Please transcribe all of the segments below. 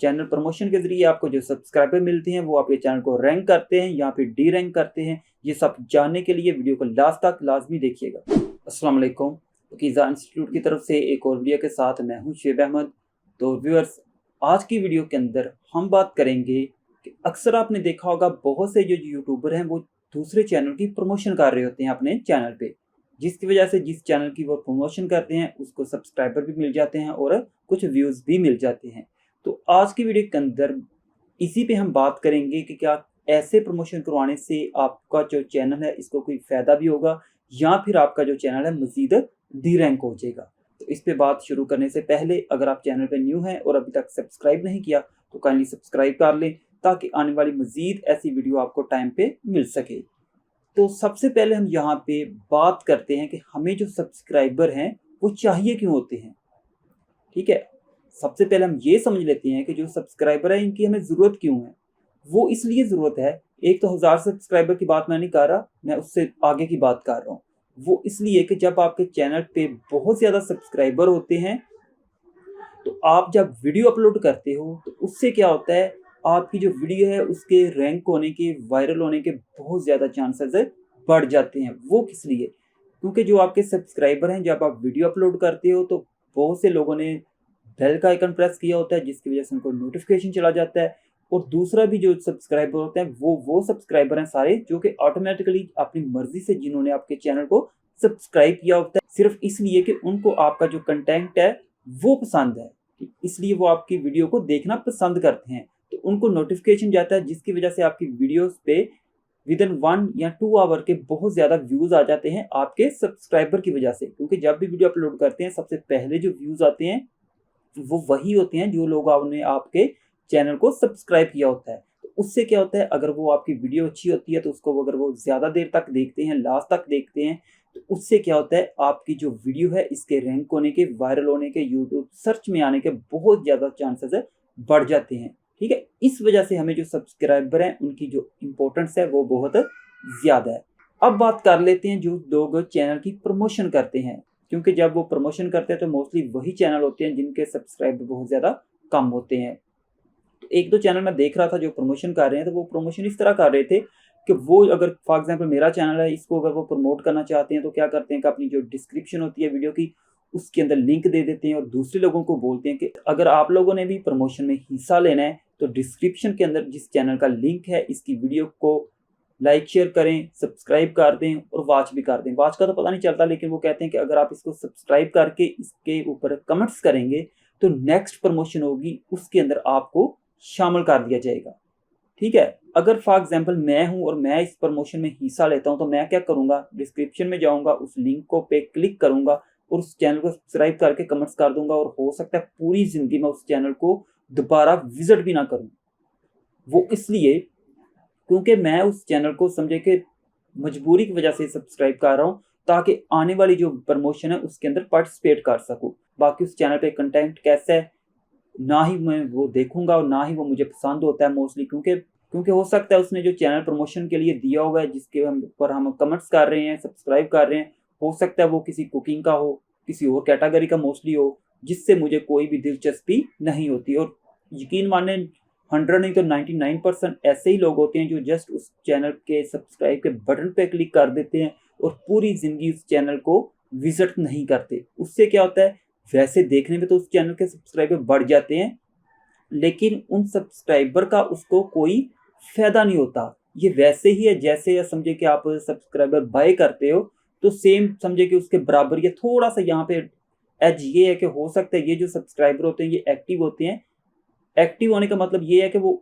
Channel promotion के ज़रिए आपको जो सब्सक्राइबर मिलते हैं वो आपके चैनल को रैंक करते हैं या फिर डी रैंक करते हैं। ये सब जानने के लिए वीडियो को लास्ट तक लाजमी देखिएगा। अस्सलाम वालेकुम। कीज़ा इंस्टीट्यूट की तरफ से एक और वीडियो के साथ मैं हूं शुएब अहमद। तो व्यूअर्स, आज की वीडियो के अंदर हम बात करेंगे कि अक्सर आपने देखा होगा बहुत से जो यूट्यूबर हैं वो दूसरे चैनल की प्रमोशन कर रहे होते हैं अपने चैनल पे, जिसकी वजह से जिस चैनल की वो प्रमोशन करते हैं उसको सब्सक्राइबर भी मिल जाते हैं और कुछ व्यूज़ भी मिल जाते हैं। तो आज की वीडियो के अंदर इसी पे हम बात करेंगे कि क्या ऐसे प्रमोशन करवाने से आपका जो चैनल है इसको कोई फ़ायदा भी होगा या फिर आपका जो चैनल है मज़ीद डी रैंक हो जाएगा। तो इस पे बात शुरू करने से पहले अगर आप चैनल पे न्यू हैं और अभी तक सब्सक्राइब नहीं किया तो काइंडली सब्सक्राइब कर लें ताकि आने वाली मज़ीद ऐसी वीडियो आपको टाइम पे मिल सके। तो सबसे पहले हम यहाँ पे बात करते हैं कि हमें जो सब्सक्राइबर हैं वो चाहिए क्यों होते हैं। ठीक है, सबसे पहले हम ये समझ लेते हैं कि जो सब्सक्राइबर है इनकी हमें ज़रूरत क्यों है। वो इसलिए ज़रूरत है, एक तो 1000 सब्सक्राइबर की बात मैं नहीं कर रहा, मैं उससे आगे की बात कर रहा हूँ। वो इसलिए कि जब आपके चैनल पे बहुत ज़्यादा सब्सक्राइबर होते हैं तो आप जब वीडियो अपलोड करते हो तो उससे क्या होता है, आपकी जो वीडियो है उसके रैंक होने के, वायरल होने के बहुत ज़्यादा चांसेस बढ़ जाते हैं। वो किस लिए? क्योंकि जो आपके सब्सक्राइबर हैं जब आप वीडियो अपलोड करते हो तो बहुत से लोगों ने बेल का आइकन प्रेस किया होता है जिसकी वजह से उनको नोटिफिकेशन चला जाता है। और दूसरा भी जो सब्सक्राइबर होते हैं वो सब्सक्राइबर हैं सारे जो कि ऑटोमेटिकली अपनी मर्जी से जिन्होंने आपके चैनल को सब्सक्राइब किया होता है सिर्फ इसलिए कि उनको आपका जो कंटेंट है वो पसंद है, इसलिए वो आपकी वीडियो को देखना पसंद करते हैं। तो उनको नोटिफिकेशन जाता है जिसकी वजह से आपकी वीडियोस पे विदिन 1 या 2 आवर के बहुत ज़्यादा व्यूज़ आ जाते हैं आपके सब्सक्राइबर की वजह से। क्योंकि जब भी वीडियो अपलोड करते हैं सबसे पहले जो व्यूज़ आते हैं वो वही होते हैं जो लोग आपने आपके चैनल को सब्सक्राइब किया होता है। तो उससे क्या होता है, अगर वो आपकी वीडियो अच्छी होती है तो उसको अगर वो ज़्यादा देर तक देखते हैं, लास्ट तक देखते हैं, तो उससे क्या होता है, आपकी जो वीडियो है इसके रैंक होने के, वायरल होने के, यूट्यूब सर्च में आने के बहुत ज़्यादा चांसेस है बढ़ जाते हैं। ठीक है, इस वजह से हमें जो सब्सक्राइबर हैं उनकी जो इम्पोर्टेंस है वो बहुत ज़्यादा है। अब बात कर लेते हैं जो लोग चैनल की प्रमोशन करते हैं, क्योंकि जब वो प्रमोशन करते हैं तो मोस्टली वही चैनल होते हैं जिनके सब्सक्राइबर बहुत ज़्यादा कम होते हैं। तो एक दो चैनल मैं देख रहा था जो प्रमोशन कर रहे हैं, तो वो प्रमोशन इस तरह कर रहे थे कि वो अगर फॉर एग्जांपल मेरा चैनल है, इसको अगर वो प्रमोट करना चाहते हैं तो क्या करते हैं कि अपनी जो डिस्क्रिप्शन होती है वीडियो की उसके अंदर लिंक दे देते हैं और दूसरे लोगों को बोलते हैं कि अगर आप लोगों ने भी प्रमोशन में हिस्सा लेना है तो डिस्क्रिप्शन के अंदर जिस चैनल का लिंक है इसकी वीडियो को लाइक शेयर करें, सब्सक्राइब कर दें और वॉच भी कर दें। वॉच का तो पता नहीं चलता, लेकिन वो कहते हैं कि अगर आप इसको सब्सक्राइब करके इसके ऊपर कमेंट्स करेंगे तो नेक्स्ट प्रमोशन होगी उसके अंदर आपको शामिल कर दिया जाएगा। ठीक है, अगर फॉर एग्जांपल मैं हूं और मैं इस प्रमोशन में हिस्सा लेता हूं तो मैं क्या करूंगा, डिस्क्रिप्शन में जाऊंगा, उस लिंक को पे क्लिक करूंगा और उस चैनल को सब्सक्राइब करके कमेंट्स कर दूंगा और हो सकता है पूरी जिंदगी में उस चैनल को दोबारा विजिट भी ना करूं। वो इसलिए क्योंकि मैं उस चैनल को समझे कि मजबूरी की वजह से सब्सक्राइब कर रहा हूँ ताकि आने वाली जो प्रमोशन है उसके अंदर पार्टिसिपेट कर सकूँ। बाकी उस चैनल पे कंटेंट कैसा है ना ही मैं वो देखूंगा और ना ही वो मुझे पसंद होता है मोस्टली, क्योंकि हो सकता है उसने जो चैनल प्रमोशन के लिए दिया हुआ है जिसके ऊपर हम कमेंट्स कर रहे हैं, सब्सक्राइब कर रहे हैं, हो सकता है वो किसी कुकिंग का हो, किसी और कैटेगरी का मोस्टली हो जिससे मुझे कोई भी दिलचस्पी नहीं होती। और यकीन माने 100 नहीं तो 99% ऐसे ही लोग होते हैं जो जस्ट उस चैनल के सब्सक्राइब के बटन पे क्लिक कर देते हैं और पूरी ज़िंदगी उस चैनल को विजिट नहीं करते। उससे क्या होता है, वैसे देखने में तो उस चैनल के सब्सक्राइबर बढ़ जाते हैं लेकिन उन सब्सक्राइबर का उसको कोई फ़ायदा नहीं होता। ये वैसे ही है जैसे या समझे कि आप सब्सक्राइबर बाय करते हो तो सेम समझे कि उसके बराबर। ये थोड़ा सा यहाँ पे एज ये है कि हो सकता है ये जो सब्सक्राइबर होते हैं ये एक्टिव होते हैं। एक्टिव होने का मतलब ये है कि वो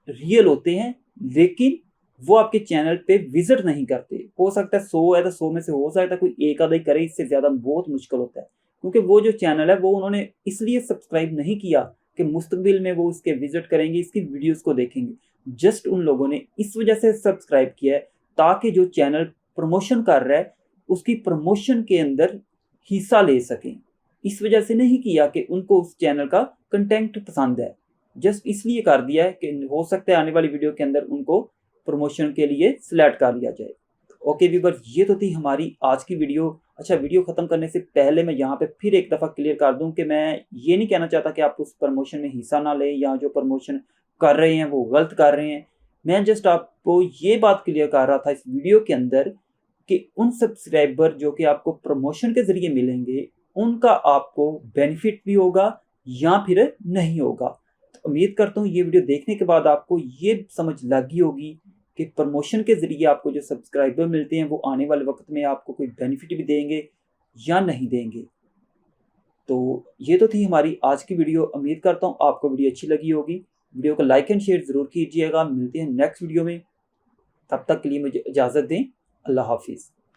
रियल होते हैं लेकिन वो आपके चैनल पे विजिट नहीं करते। हो सकता है 100 है तो 100 में से हो सकता है कोई एक आधा ही करे, इससे ज़्यादा बहुत मुश्किल होता है। क्योंकि वो जो चैनल है वो उन्होंने इसलिए सब्सक्राइब नहीं किया कि मुस्तकबिल में वो उसके विजिट करेंगे, इसकी वीडियोस को देखेंगे। जस्ट उन लोगों ने इस वजह से सब्सक्राइब किया है ताकि जो चैनल प्रमोशन कर रहा है उसकी प्रमोशन के अंदर हिस्सा ले सकें। इस वजह से नहीं किया कि उनको उस चैनल का कंटेंट पसंद है, जस्ट इसलिए कर दिया है कि हो सकता है आने वाली वीडियो के अंदर उनको प्रमोशन के लिए सिलेक्ट कर लिया जाए। ओके व्यूअर्स, ये तो थी हमारी आज की वीडियो। अच्छा, वीडियो ख़त्म करने से पहले मैं यहाँ पे फिर एक दफ़ा क्लियर कर दूँ कि मैं ये नहीं कहना चाहता कि आप उस प्रमोशन में हिस्सा ना लें या जो प्रमोशन कर रहे हैं वो गलत कर रहे हैं। मैं जस्ट आपको ये बात क्लियर कर रहा था इस वीडियो के अंदर कि उन सब्सक्राइबर जो कि आपको प्रमोशन के ज़रिए मिलेंगे, उनका आपको बेनिफिट भी होगा या फिर नहीं होगा। तो उम्मीद करता हूँ ये वीडियो देखने के बाद आपको ये समझ लगी होगी कि प्रमोशन के ज़रिए आपको जो सब्सक्राइबर मिलते हैं वो आने वाले वक्त में आपको कोई बेनिफिट भी देंगे या नहीं देंगे। तो ये तो थी हमारी आज की वीडियो। उम्मीद करता हूँ आपको वीडियो अच्छी लगी होगी। वीडियो को लाइक एंड शेयर ज़रूर कीजिएगा। मिलते हैं नेक्स्ट वीडियो में, तब तक के लिए मुझे इजाज़त दें। अल्लाह हाफिज़।